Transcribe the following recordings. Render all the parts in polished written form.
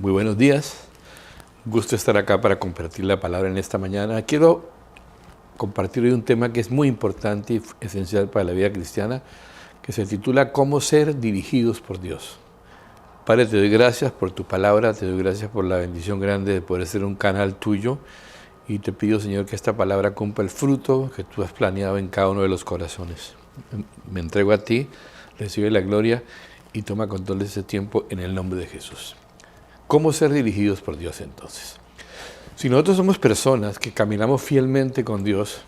Muy buenos días. Gusto estar acá para compartir la palabra en esta mañana. Quiero compartir hoy un tema que es muy importante y esencial para la vida cristiana, que se titula ¿Cómo ser dirigidos por Dios? Padre, te doy gracias por tu palabra, te doy gracias por la bendición grande de poder ser un canal tuyo y te pido, Señor, que esta palabra cumpla el fruto que tú has planeado en cada uno de los corazones. Me entrego a ti, recibe la gloria y toma control de este tiempo en el nombre de Jesús. ¿Cómo ser dirigidos por Dios entonces? Si nosotros somos personas que caminamos fielmente con Dios,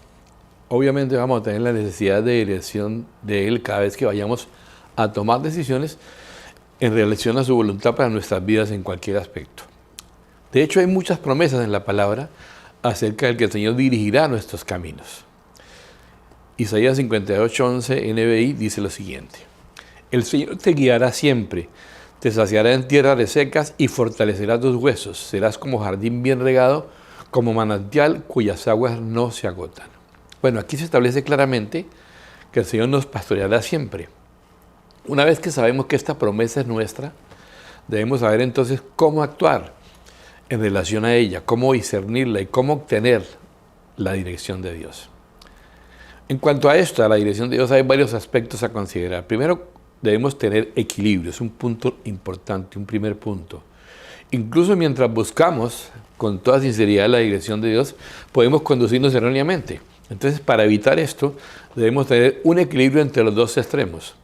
obviamente vamos a tener la necesidad de dirección de Él cada vez que vayamos a tomar decisiones en relación a su voluntad para nuestras vidas en cualquier aspecto. De hecho, hay muchas promesas en la palabra acerca del que el Señor dirigirá nuestros caminos. Isaías 58:11 NBI dice lo siguiente: El Señor te guiará siempre, te saciará en tierras resecas y fortalecerá tus huesos. Serás como jardín bien regado, como manantial cuyas aguas no se agotan. Bueno, aquí se establece claramente que el Señor nos pastoreará siempre. Una vez que sabemos que esta promesa es nuestra, debemos saber entonces cómo actuar en relación a ella, cómo discernirla y cómo obtener la dirección de Dios. En cuanto a esto, a la dirección de Dios, hay varios aspectos a considerar. Primero, debemos tener equilibrio, es un punto importante, un primer punto. Incluso mientras buscamos con toda sinceridad la dirección de Dios, podemos conducirnos erróneamente. Entonces, para evitar esto, debemos tener un equilibrio entre los dos extremos: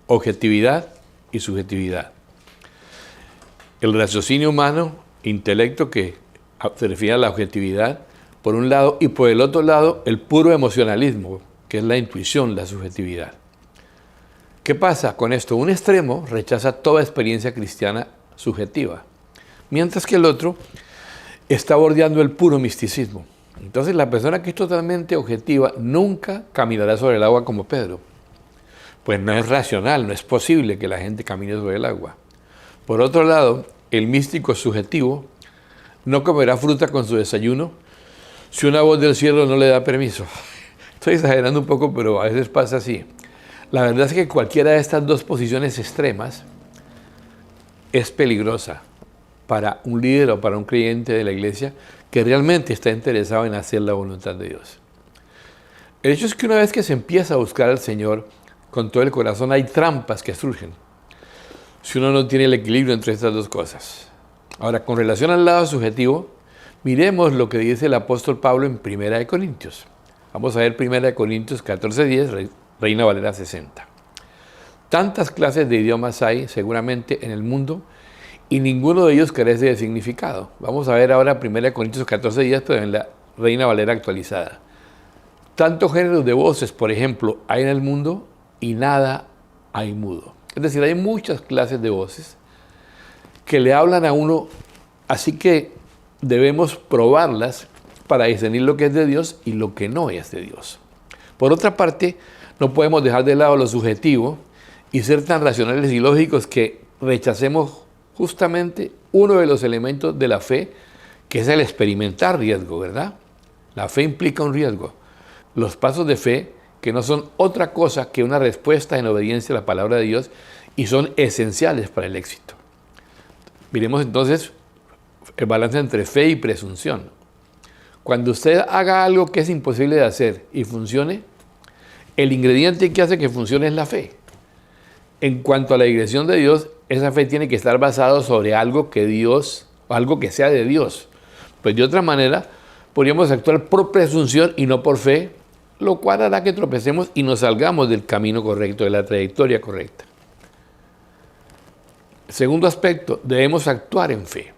objetividad y subjetividad. El raciocinio humano, intelecto, que se refiere a la objetividad, por un lado, y por el otro lado, el puro emocionalismo, que es la intuición, la subjetividad. ¿Qué pasa con esto? Un extremo rechaza toda experiencia cristiana subjetiva, mientras que el otro está bordeando el puro misticismo. Entonces, la persona que es totalmente objetiva nunca caminará sobre el agua como Pedro. Pues no es racional, no es posible que la gente camine sobre el agua. Por otro lado, el místico subjetivo no comerá fruta con su desayuno si una voz del cielo no le da permiso. Estoy exagerando un poco, pero a veces pasa así. La verdad es que cualquiera de estas dos posiciones extremas es peligrosa para un líder o para un creyente de la iglesia que realmente está interesado en hacer la voluntad de Dios. El hecho es que una vez que se empieza a buscar al Señor con todo el corazón, hay trampas que surgen si uno no tiene el equilibrio entre estas dos cosas. Ahora, con relación al lado subjetivo, miremos lo que dice el apóstol Pablo en 1 Corintios. Vamos a ver 1 Corintios 14:10, Reina Valera 60. Tantas clases de idiomas hay seguramente en el mundo y ninguno de ellos carece de significado. Vamos a ver ahora 1 Corintios 14:10, pero en la Reina Valera actualizada. Tantos géneros de voces, por ejemplo, hay en el mundo y nada hay mudo. Es decir, hay muchas clases de voces que le hablan a uno, así que debemos probarlas para discernir lo que es de Dios y lo que no es de Dios. Por otra parte, no podemos dejar de lado lo subjetivo y ser tan racionales y lógicos que rechacemos justamente uno de los elementos de la fe, que es el experimentar riesgo, ¿verdad? La fe implica un riesgo. Los pasos de fe, que no son otra cosa que una respuesta en obediencia a la palabra de Dios y son esenciales para el éxito. Miremos entonces el balance entre fe y presunción. Cuando usted haga algo que es imposible de hacer y funcione, el ingrediente que hace que funcione es la fe. En cuanto a la dirección de Dios, esa fe tiene que estar basada sobre algo que Dios, algo que sea de Dios. Pues de otra manera, podríamos actuar por presunción y no por fe, lo cual hará que tropecemos y nos salgamos del camino correcto, de la trayectoria correcta. Segundo aspecto, debemos actuar en fe.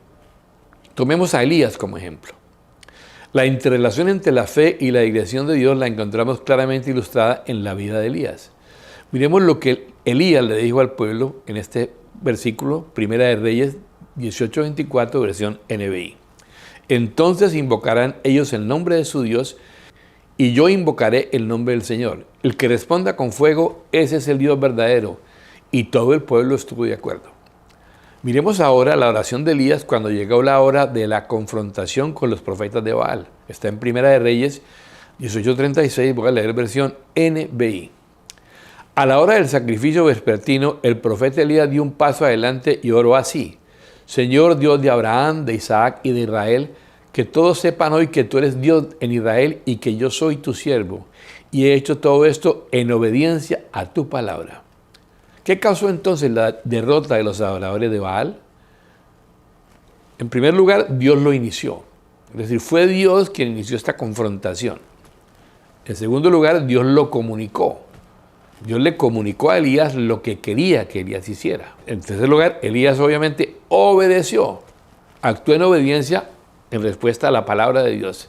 Tomemos a Elías como ejemplo. La interrelación entre la fe y la dirección de Dios la encontramos claramente ilustrada en la vida de Elías. Miremos lo que Elías le dijo al pueblo en este versículo, 1 de Reyes 18:24, versión NBI. Entonces invocarán ellos el nombre de su Dios y yo invocaré el nombre del Señor. El que responda con fuego, ese es el Dios verdadero. Y todo el pueblo estuvo de acuerdo. Miremos ahora la oración de Elías cuando llegó la hora de la confrontación con los profetas de Baal. Está en 1 de Reyes 18:36, voy a leer versión NBI. A la hora del sacrificio vespertino, el profeta Elías dio un paso adelante y oró así: Señor Dios de Abraham, de Isaac y de Israel, que todos sepan hoy que tú eres Dios en Israel y que yo soy tu siervo, y he hecho todo esto en obediencia a tu palabra. ¿Qué causó entonces la derrota de los adoradores de Baal? En primer lugar, Dios lo inició. Es decir, fue Dios quien inició esta confrontación. En segundo lugar, Dios lo comunicó. Dios le comunicó a Elías lo que quería que Elías hiciera. En tercer lugar, Elías obviamente obedeció. Actuó en obediencia en respuesta a la palabra de Dios.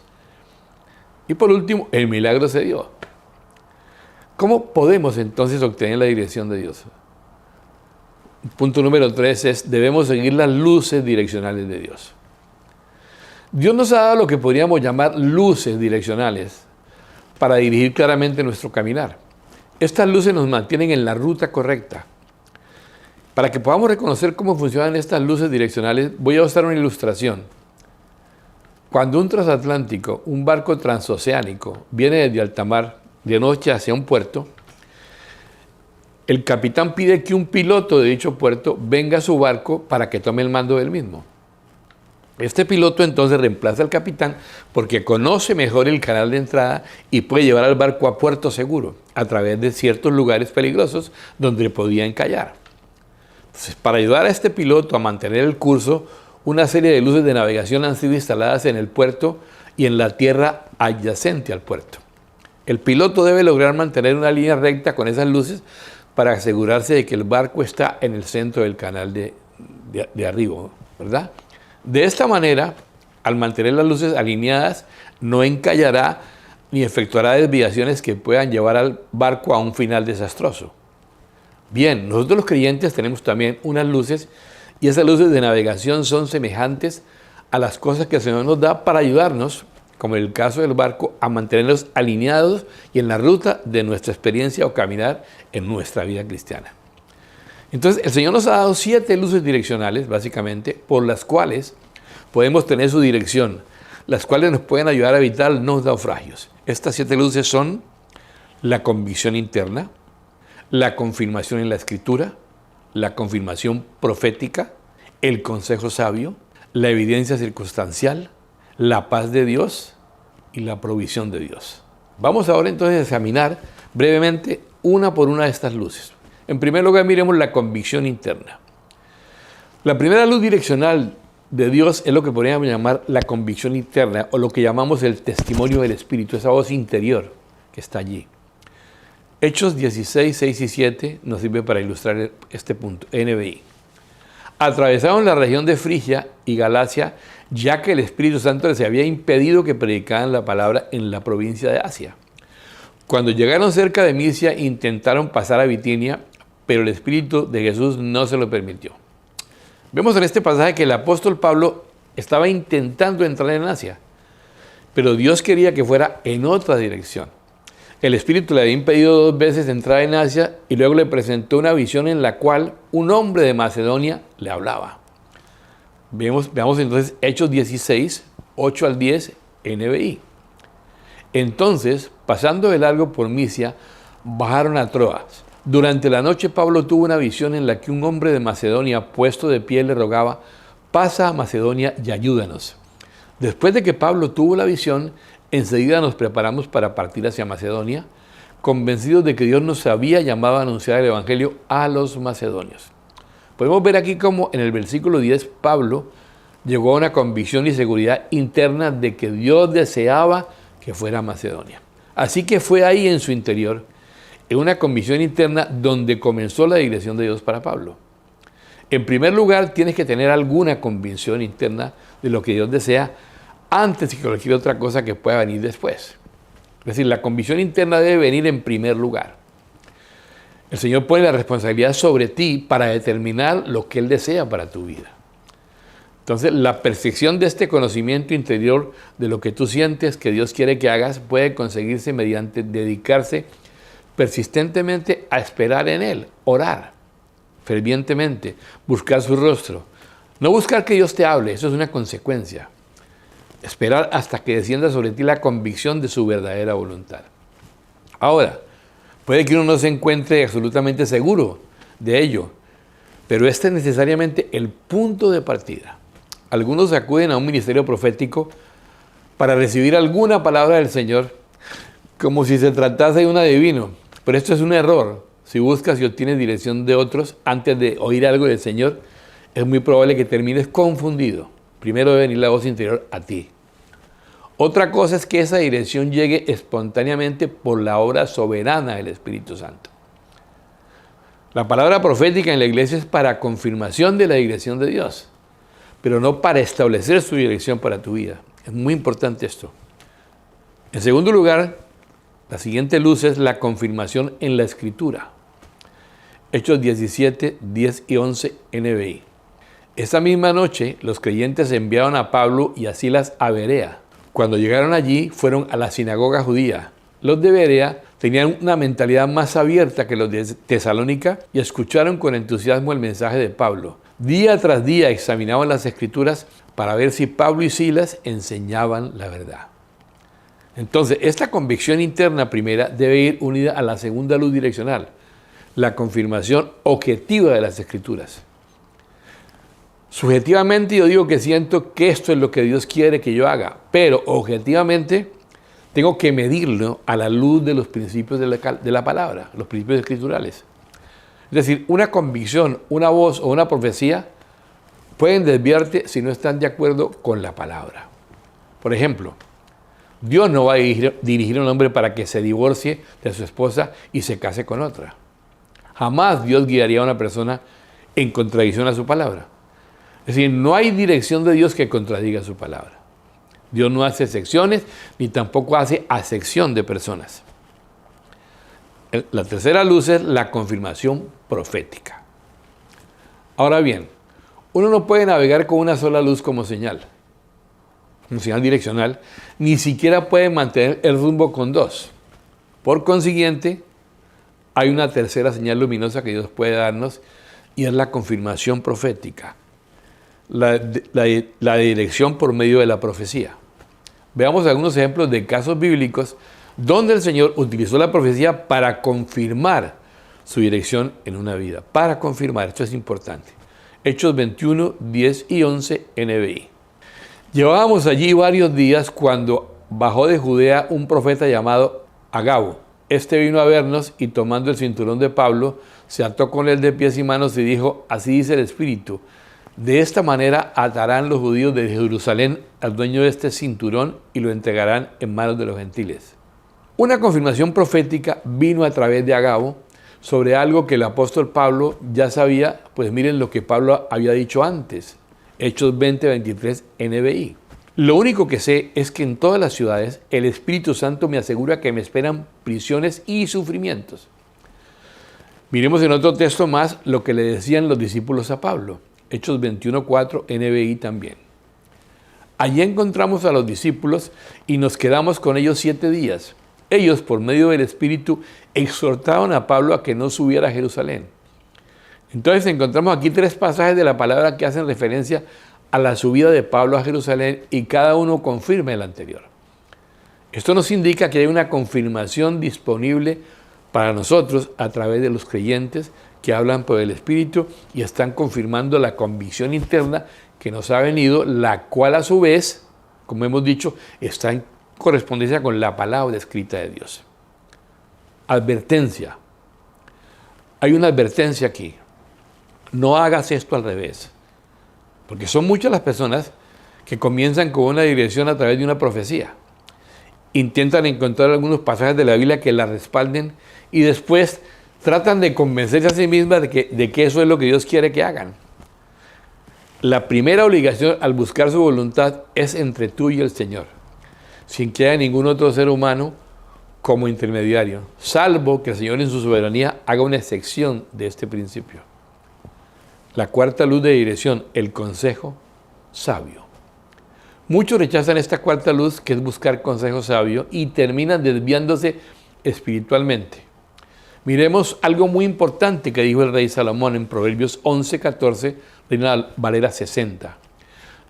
Y por último, el milagro se dio. ¿Cómo podemos entonces obtener la dirección de Dios? Punto número 3 es, debemos seguir las luces direccionales de Dios. Dios nos ha dado lo que podríamos llamar luces direccionales para dirigir claramente nuestro caminar. Estas luces nos mantienen en la ruta correcta. Para que podamos reconocer cómo funcionan estas luces direccionales, voy a usar una ilustración. Cuando un transatlántico, un barco transoceánico, viene desde alta mar de noche hacia un puerto, el capitán pide que un piloto de dicho puerto venga a su barco para que tome el mando del mismo. Este piloto entonces reemplaza al capitán porque conoce mejor el canal de entrada y puede llevar al barco a puerto seguro a través de ciertos lugares peligrosos donde podía encallar. Entonces, para ayudar a este piloto a mantener el curso, una serie de luces de navegación han sido instaladas en el puerto y en la tierra adyacente al puerto. El piloto debe lograr mantener una línea recta con esas luces para asegurarse de que el barco está en el centro del canal de arriba, ¿verdad? De esta manera, al mantener las luces alineadas, no encallará ni efectuará desviaciones que puedan llevar al barco a un final desastroso. Bien, nosotros los creyentes tenemos también unas luces y esas luces de navegación son semejantes a las cosas que el Señor nos da para ayudarnos, como en el caso del barco, a mantenerlos alineados y en la ruta de nuestra experiencia o caminar en nuestra vida cristiana. Entonces, el Señor nos ha dado 7 luces direccionales, básicamente, por las cuales podemos tener su dirección, las cuales nos pueden ayudar a evitar los naufragios. Estas 7 luces son la convicción interna, la confirmación en la Escritura, la confirmación profética, el consejo sabio, la evidencia circunstancial, la paz de Dios y la provisión de Dios. Vamos ahora entonces a examinar brevemente una por una de estas luces. En primer lugar, miremos la convicción interna. La primera luz direccional de Dios es lo que podríamos llamar la convicción interna o lo que llamamos el testimonio del Espíritu, esa voz interior que está allí. Hechos 16, 6 y 7 nos sirve para ilustrar este punto. NBI. Atravesaron la región de Frigia y Galacia, ya que el Espíritu Santo les había impedido que predicaran la palabra en la provincia de Asia. Cuando llegaron cerca de Misia, intentaron pasar a Bitinia, pero el Espíritu de Jesús no se lo permitió. Vemos en este pasaje que el apóstol Pablo estaba intentando entrar en Asia, pero Dios quería que fuera en otra dirección. El Espíritu le había impedido 2 veces entrar en Asia y luego le presentó una visión en la cual un hombre de Macedonia le hablaba. Veamos entonces Hechos 16, 8 al 10, NBI. Entonces, pasando de largo por Misia, bajaron a Troas. Durante la noche Pablo tuvo una visión en la que un hombre de Macedonia, puesto de pie, le rogaba: pasa a Macedonia y ayúdanos. Después de que Pablo tuvo la visión, enseguida nos preparamos para partir hacia Macedonia, convencidos de que Dios nos había llamado a anunciar el Evangelio a los macedonios. Podemos ver aquí cómo en el versículo 10 Pablo llegó a una convicción y seguridad interna de que Dios deseaba que fuera a Macedonia. Así que fue ahí en su interior, en una convicción interna, donde comenzó la dirección de Dios para Pablo. En primer lugar, tienes que tener alguna convicción interna de lo que Dios desea antes que cualquier otra cosa que pueda venir después. Es decir, la convicción interna debe venir en primer lugar. El Señor pone la responsabilidad sobre ti para determinar lo que Él desea para tu vida. Entonces, la perfección de este conocimiento interior de lo que tú sientes que Dios quiere que hagas puede conseguirse mediante dedicarse persistentemente a esperar en Él, orar fervientemente, buscar su rostro. No buscar que Dios te hable, eso es una consecuencia. Esperar hasta que descienda sobre ti la convicción de su verdadera voluntad. Ahora, puede que uno no se encuentre absolutamente seguro de ello, pero este es necesariamente el punto de partida. Algunos acuden a un ministerio profético para recibir alguna palabra del Señor, como si se tratase de un adivino. Pero esto es un error. Si buscas y obtienes dirección de otros antes de oír algo del Señor, es muy probable que termines confundido. Primero debe venir la voz interior a ti. Otra cosa es que esa dirección llegue espontáneamente por la obra soberana del Espíritu Santo. La palabra profética en la iglesia es para confirmación de la dirección de Dios, pero no para establecer su dirección para tu vida. Es muy importante esto. En segundo lugar, la siguiente luz es la confirmación en la Escritura. Hechos 17, 10 y 11 NBI. Esa misma noche, los creyentes enviaron a Pablo y a Silas a Berea. Cuando llegaron allí, fueron a la sinagoga judía. Los de Berea tenían una mentalidad más abierta que los de Tesalónica y escucharon con entusiasmo el mensaje de Pablo. Día tras día examinaban las Escrituras para ver si Pablo y Silas enseñaban la verdad. Entonces, esta convicción interna primera debe ir unida a la segunda luz direccional, la confirmación objetiva de las Escrituras. Subjetivamente yo digo que siento que esto es lo que Dios quiere que yo haga, pero objetivamente tengo que medirlo a la luz de los principios de la palabra, los principios escriturales. Es decir, una convicción, una voz o una profecía pueden desviarte si no están de acuerdo con la palabra. Por ejemplo, Dios no va a dirigir a un hombre para que se divorcie de su esposa y se case con otra. Jamás Dios guiaría a una persona en contradicción a su palabra. Es decir, no hay dirección de Dios que contradiga su palabra. Dios no hace excepciones ni tampoco hace acepción de personas. La tercera luz es la confirmación profética. Ahora bien, uno no puede navegar con una sola luz como señal direccional, ni siquiera puede mantener el rumbo con dos. Por consiguiente, hay una tercera señal luminosa que Dios puede darnos y es la confirmación profética. La dirección por medio de la profecía. Veamos algunos ejemplos de casos bíblicos donde el Señor utilizó la profecía para confirmar su dirección en una vida. Para confirmar, esto es importante. Hechos 21, 10 y 11 NBI. Llevábamos allí varios días cuando bajó de Judea un profeta llamado Agabo. Este vino a vernos y tomando el cinturón de Pablo, se ató con él de pies y manos y dijo, así dice el Espíritu, de esta manera atarán los judíos de Jerusalén al dueño de este cinturón y lo entregarán en manos de los gentiles. Una confirmación profética vino a través de Agabo sobre algo que el apóstol Pablo ya sabía, pues miren lo que Pablo había dicho antes, Hechos 20, 23 NBI. Lo único que sé es que en todas las ciudades el Espíritu Santo me asegura que me esperan prisiones y sufrimientos. Miremos en otro texto más lo que le decían los discípulos a Pablo. Hechos 21:4 NBI también. Allí encontramos a los discípulos y nos quedamos con ellos 7 días. Ellos, por medio del Espíritu, exhortaban a Pablo a que no subiera a Jerusalén. Entonces encontramos aquí 3 pasajes de la palabra que hacen referencia a la subida de Pablo a Jerusalén y cada uno confirma el anterior. Esto nos indica que hay una confirmación disponible para nosotros a través de los creyentes que hablan por el Espíritu y están confirmando la convicción interna que nos ha venido, la cual a su vez, como hemos dicho, está en correspondencia con la palabra escrita de Dios. Advertencia. Hay una advertencia aquí. No hagas esto al revés. Porque son muchas las personas que comienzan con una dirección a través de una profecía. Intentan encontrar algunos pasajes de la Biblia que la respalden y después tratan de convencerse a sí mismas de que eso es lo que Dios quiere que hagan. La primera obligación al buscar su voluntad es entre tú y el Señor, sin que haya ningún otro ser humano como intermediario, salvo que el Señor en su soberanía haga una excepción de este principio. La cuarta luz de dirección, el consejo sabio. Muchos rechazan esta cuarta luz, que es buscar consejo sabio, y terminan desviándose espiritualmente. Miremos algo muy importante que dijo el rey Salomón en Proverbios 11:14, Reina Valera 60.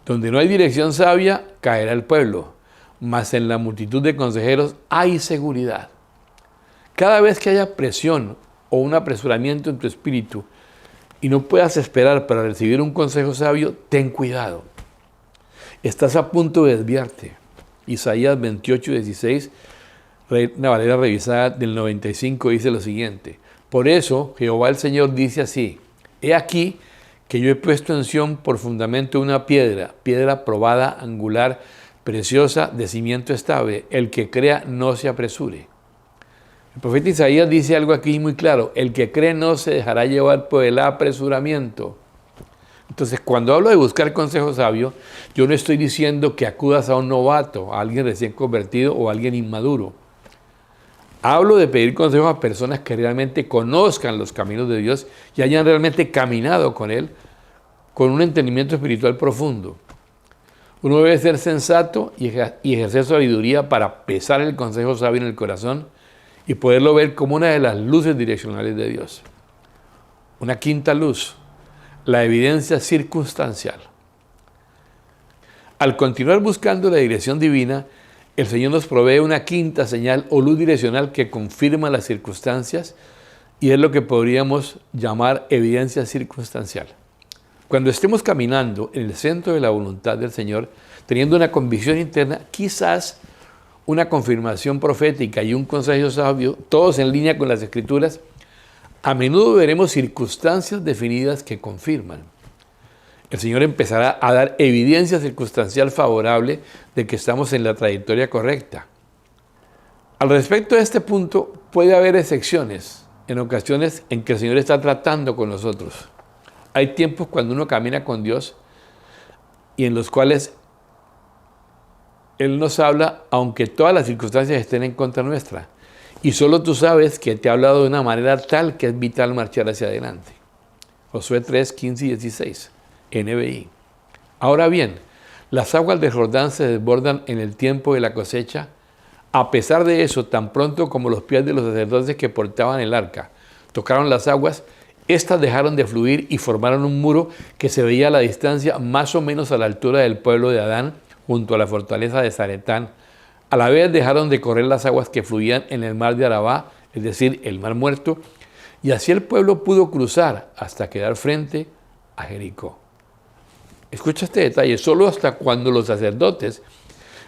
Donde no hay dirección sabia, caerá el pueblo, mas en la multitud de consejeros hay seguridad. Cada vez que haya presión o un apresuramiento en tu espíritu, y no puedas esperar para recibir un consejo sabio, ten cuidado. Estás a punto de desviarte. Isaías 28:16, Reina Valera revisada del 95, dice lo siguiente: por eso Jehová el Señor dice así: he aquí que yo he puesto en Sión por fundamento una piedra, piedra probada, angular, preciosa, de cimiento estable. El que crea no se apresure. El profeta Isaías dice algo aquí muy claro: el que cree no se dejará llevar por el apresuramiento. Entonces, cuando hablo de buscar consejo sabio, yo no estoy diciendo que acudas a un novato, a alguien recién convertido o a alguien inmaduro. Hablo de pedir consejo a personas que realmente conozcan los caminos de Dios y hayan realmente caminado con Él con un entendimiento espiritual profundo. Uno debe ser sensato y ejercer sabiduría para pesar el consejo sabio en el corazón y poderlo ver como una de las luces direccionales de Dios. Una quinta luz: la evidencia circunstancial. Al continuar buscando la dirección divina, el Señor nos provee una quinta señal o luz direccional que confirma las circunstancias, y es lo que podríamos llamar evidencia circunstancial. Cuando estemos caminando en el centro de la voluntad del Señor, teniendo una convicción interna, quizás una confirmación profética y un consejo sabio, todos en línea con las Escrituras, a menudo veremos circunstancias definidas que confirman. El Señor empezará a dar evidencia circunstancial favorable de que estamos en la trayectoria correcta. Al respecto de este punto, puede haber excepciones en ocasiones en que el Señor está tratando con nosotros. Hay tiempos cuando uno camina con Dios y en los cuales Él nos habla aunque todas las circunstancias estén en contra nuestra. Y solo tú sabes que te ha hablado de una manera tal que es vital marchar hacia adelante. Josué 3, 15 y 16, NBI. Ahora bien, las aguas del Jordán se desbordan en el tiempo de la cosecha. A pesar de eso, tan pronto como los pies de los sacerdotes que portaban el arca tocaron las aguas, éstas dejaron de fluir y formaron un muro que se veía a la distancia más o menos a la altura del pueblo de Adán, junto a la fortaleza de Zaretán. A la vez dejaron de correr las aguas que fluían en el mar de Arabá, es decir, el mar muerto, y así el pueblo pudo cruzar hasta quedar frente a Jericó. Escucha este detalle: solo hasta cuando los sacerdotes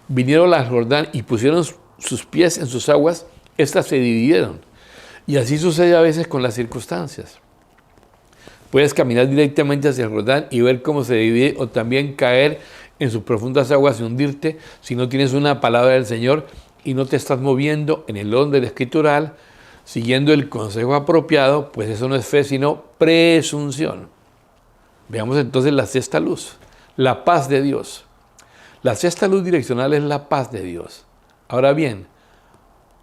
vinieron al Jordán y pusieron sus pies en sus aguas, éstas se dividieron. Y así sucede a veces con las circunstancias. Puedes caminar directamente hacia el Jordán y ver cómo se divide, o también caer en sus profundas aguas y hundirte si no tienes una palabra del Señor y no te estás moviendo en el orden escritural, siguiendo el consejo apropiado, pues eso no es fe, sino presunción. Veamos entonces la sexta luz, la paz de Dios. La sexta luz direccional es la paz de Dios. Ahora bien,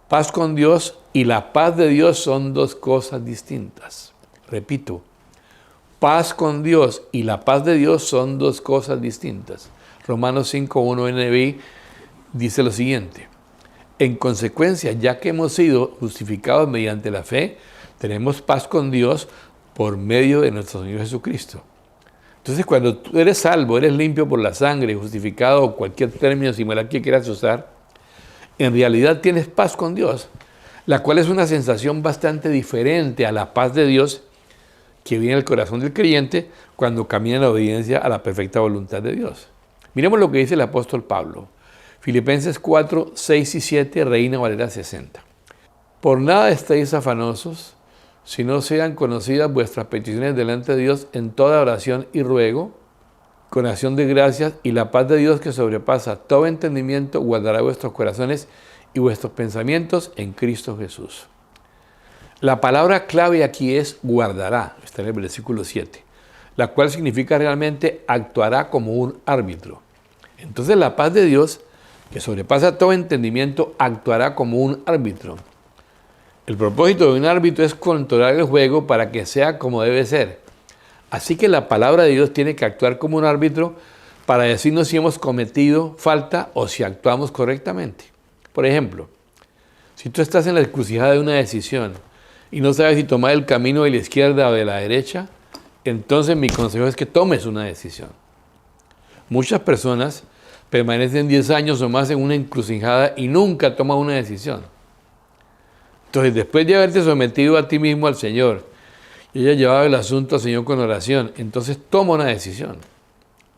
paz con Dios y la paz de Dios son dos cosas distintas. Repito, paz con Dios y la paz de Dios son dos cosas distintas. Romanos 5:1 NBI dice lo siguiente: en consecuencia, ya que hemos sido justificados mediante la fe, tenemos paz con Dios por medio de nuestro Señor Jesucristo. Entonces, cuando tú eres salvo, eres limpio por la sangre, justificado, o cualquier término similar que quieras usar, en realidad tienes paz con Dios, la cual es una sensación bastante diferente a la paz de Dios que viene al corazón del creyente cuando camina en obediencia a la perfecta voluntad de Dios. Miremos lo que dice el apóstol Pablo. Filipenses 4, 6 y 7, Reina Valera 60. Por nada estéis afanosos, si no sean conocidas vuestras peticiones delante de Dios en toda oración y ruego, con acción de gracias, y la paz de Dios que sobrepasa todo entendimiento guardará vuestros corazones y vuestros pensamientos en Cristo Jesús. La palabra clave aquí es guardará, está en el versículo 7, la cual significa realmente actuará como un árbitro. Entonces la paz de Dios, que sobrepasa todo entendimiento, actuará como un árbitro. El propósito de un árbitro es controlar el juego para que sea como debe ser. Así que la palabra de Dios tiene que actuar como un árbitro para decirnos si hemos cometido falta o si actuamos correctamente. Por ejemplo, si tú estás en la encrucijada de una decisión y no sabes si tomar el camino de la izquierda o de la derecha, entonces mi consejo es que tomes una decisión. Muchas personas permanecen 10 años o más en una encrucijada y nunca toman una decisión. Entonces, después de haberte sometido a ti mismo al Señor Y ella llevaba el asunto al Señor con oración. Entonces toma una decisión.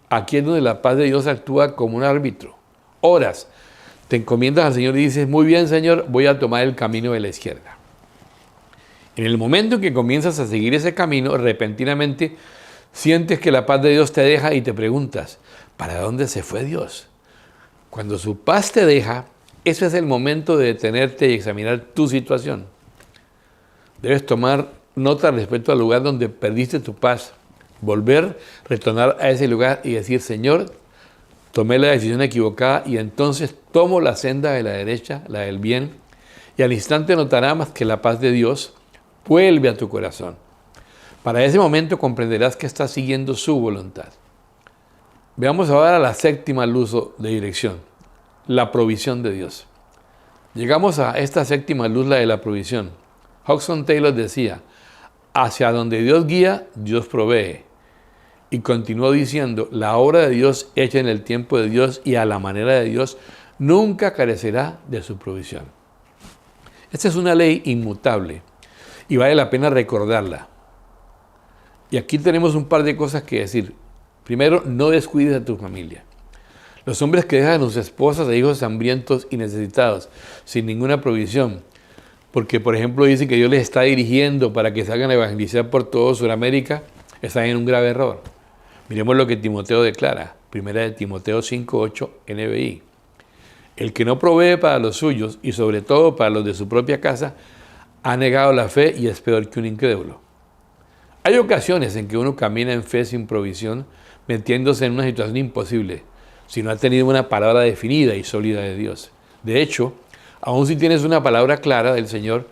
Aquí es donde la paz de Dios actúa como un árbitro. Oras, te encomiendas al Señor y dices, muy bien, Señor, voy a tomar el camino de la izquierda. En el momento en que comienzas a seguir ese camino, repentinamente sientes que la paz de Dios te deja y te preguntas, ¿para dónde se fue Dios? Cuando su paz te deja, ese es el momento de detenerte y examinar tu situación. Debes tomar nota respecto al lugar donde perdiste tu paz, volver, retornar a ese lugar y decir, Señor, tomé la decisión equivocada y entonces tomo la senda de la derecha, la del bien, y al instante notarás que la paz de Dios vuelve a tu corazón. Para ese momento comprenderás que estás siguiendo su voluntad. Veamos ahora la séptima luz de dirección, la provisión de Dios. Llegamos a esta séptima luz, la de la provisión. Hudson Taylor decía, hacia donde Dios guía, Dios provee. Y continuó diciendo, la obra de Dios hecha en el tiempo de Dios y a la manera de Dios nunca carecerá de su provisión. Esta es una ley inmutable y vale la pena recordarla. Y aquí tenemos un par de cosas que decir. Primero, no descuides a tu familia. Los hombres que dejan a sus esposas e hijos hambrientos y necesitados, sin ninguna provisión, porque por ejemplo dicen que Dios les está dirigiendo para que salgan a evangelizar por todo Sudamérica, están en un grave error. Miremos lo que Timoteo declara, 1 Timoteo 5:8 NBI. El que no provee para los suyos y sobre todo para los de su propia casa, ha negado la fe y es peor que un incrédulo. Hay ocasiones en que uno camina en fe sin provisión, metiéndose en una situación imposible, si no ha tenido una palabra definida y sólida de Dios. De hecho, aun si tienes una palabra clara del Señor,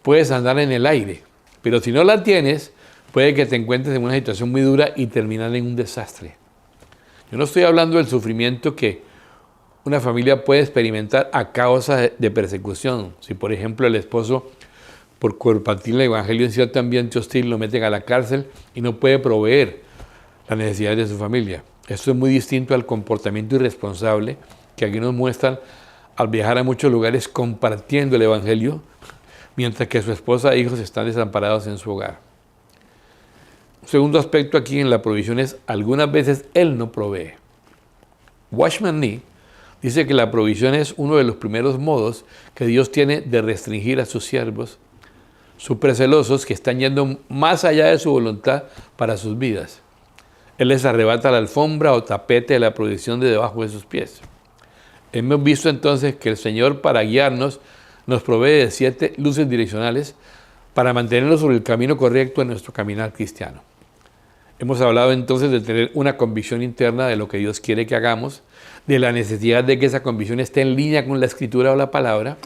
puedes andar en el aire, pero si no la tienes, puede que te encuentres en una situación muy dura y terminar en un desastre. Yo no estoy hablando del sufrimiento que una familia puede experimentar a causa de persecución. Si, por ejemplo, el esposo, por compartir el evangelio en cierto ambiente hostil, lo meten a la cárcel y no puede proveer las necesidades de su familia. Esto es muy distinto al comportamiento irresponsable que aquí nos muestran al viajar a muchos lugares compartiendo el evangelio, mientras que su esposa e hijos están desamparados en su hogar. Un segundo aspecto aquí en la provisión es, algunas veces Él no provee. Watchman Nee dice que la provisión es uno de los primeros modos que Dios tiene de restringir a sus siervos, súper celosos, que están yendo más allá de su voluntad para sus vidas. Él les arrebata la alfombra o tapete de la provisión de debajo de sus pies. Hemos visto entonces que el Señor, para guiarnos, nos provee de 7 luces direccionales para mantenernos sobre el camino correcto en nuestro caminar cristiano. Hemos hablado entonces de tener una convicción interna de lo que Dios quiere que hagamos, de la necesidad de que esa convicción esté en línea con la Escritura o la Palabra,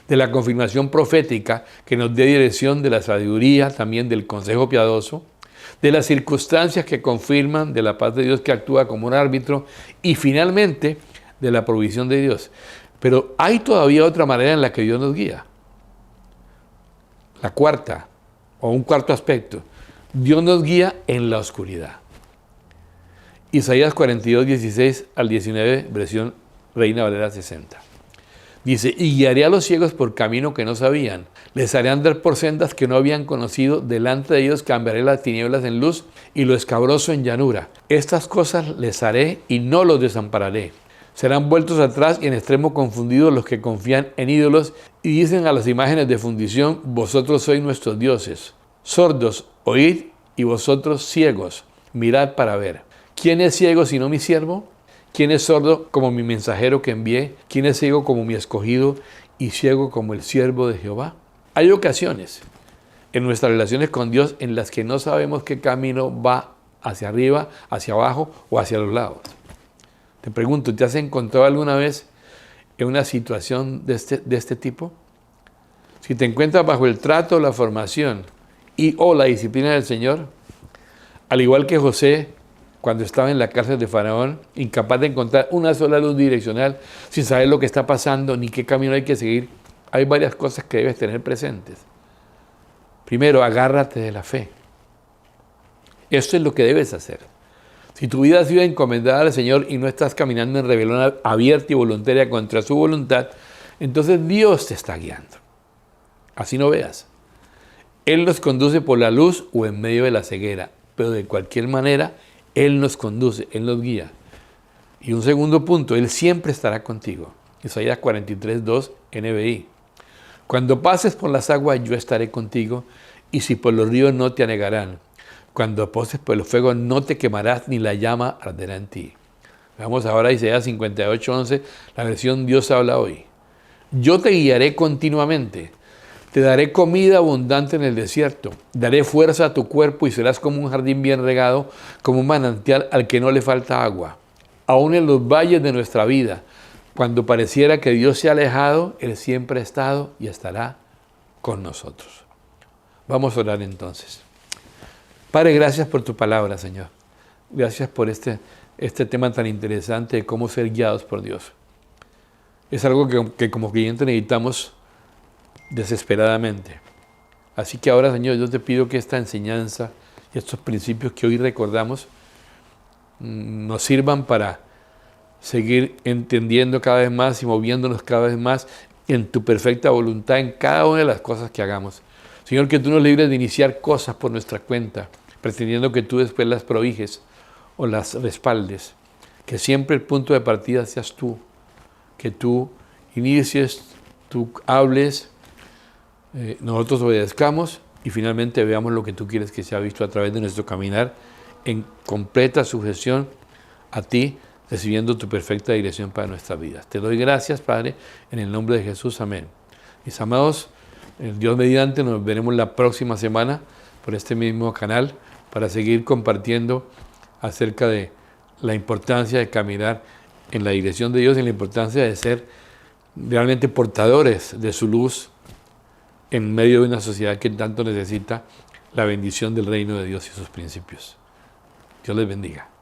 de la confirmación profética que nos dé dirección, de la sabiduría, también del consejo piadoso, de las circunstancias que confirman de la paz de Dios que actúa como un árbitro y finalmente de la provisión de Dios. Pero hay todavía otra manera en la que Dios nos guía. La cuarta, o un cuarto aspecto, Dios nos guía en la oscuridad. Isaías 42, 16 al 19, versión Reina Valera 60. Dice, y guiaré a los ciegos por camino que no sabían, les haré andar por sendas que no habían conocido, delante de ellos cambiaré las tinieblas en luz y lo escabroso en llanura. Estas cosas les haré y no los desampararé. Serán vueltos atrás y en extremo confundidos los que confían en ídolos y dicen a las imágenes de fundición, vosotros sois nuestros dioses. Sordos, oíd, y vosotros ciegos, mirad para ver. ¿Quién es ciego sino mi siervo? ¿Quién es sordo como mi mensajero que envié? ¿Quién es ciego como mi escogido y ciego como el siervo de Jehová? Hay ocasiones en nuestras relaciones con Dios en las que no sabemos qué camino va hacia arriba, hacia abajo o hacia los lados. Te pregunto, ¿te has encontrado alguna vez en una situación de este tipo? Si te encuentras bajo el trato, la formación o la disciplina del Señor, al igual que José, cuando estaba en la cárcel de Faraón, incapaz de encontrar una sola luz direccional, sin saber lo que está pasando ni qué camino hay que seguir, hay varias cosas que debes tener presentes. Primero, agárrate de la fe. Esto es lo que debes hacer. Si tu vida ha sido encomendada al Señor y no estás caminando en rebelión abierta y voluntaria contra su voluntad, entonces Dios te está guiando. Así no veas. Él nos conduce por la luz o en medio de la ceguera, pero de cualquier manera, Él nos conduce, Él nos guía. Y un segundo punto, Él siempre estará contigo. Isaías 43:2, NBI. Cuando pases por las aguas, yo estaré contigo, y si por los ríos no te anegarán. Cuando pases por el fuego, no te quemarás, ni la llama arderá en ti. Vamos ahora a Isaías 58:11, la versión Dios habla hoy. Yo te guiaré continuamente. Te daré comida abundante en el desierto. Daré fuerza a tu cuerpo y serás como un jardín bien regado, como un manantial al que no le falta agua. Aún en los valles de nuestra vida, cuando pareciera que Dios se ha alejado, Él siempre ha estado y estará con nosotros. Vamos a orar entonces. Padre, gracias por tu palabra, Señor. Gracias por este tema tan interesante de cómo ser guiados por Dios. Es algo que como creyentes necesitamos desesperadamente. Así que ahora, Señor, yo te pido que esta enseñanza y estos principios que hoy recordamos nos sirvan para seguir entendiendo cada vez más y moviéndonos cada vez más en tu perfecta voluntad en cada una de las cosas que hagamos. Señor, que tú nos libres de iniciar cosas por nuestra cuenta, pretendiendo que tú después las prohijes o las respaldes. Que siempre el punto de partida seas tú, que tú inicies, tú hables, nosotros obedezcamos y finalmente veamos lo que tú quieres que sea visto a través de nuestro caminar en completa sujeción a ti, recibiendo tu perfecta dirección para nuestras vidas. Te doy gracias, Padre, en el nombre de Jesús. Amén. Mis amados, Dios mediante, nos veremos la próxima semana por este mismo canal para seguir compartiendo acerca de la importancia de caminar en la dirección de Dios y la importancia de ser realmente portadores de su luz en medio de una sociedad que tanto necesita la bendición del reino de Dios y sus principios. Dios les bendiga.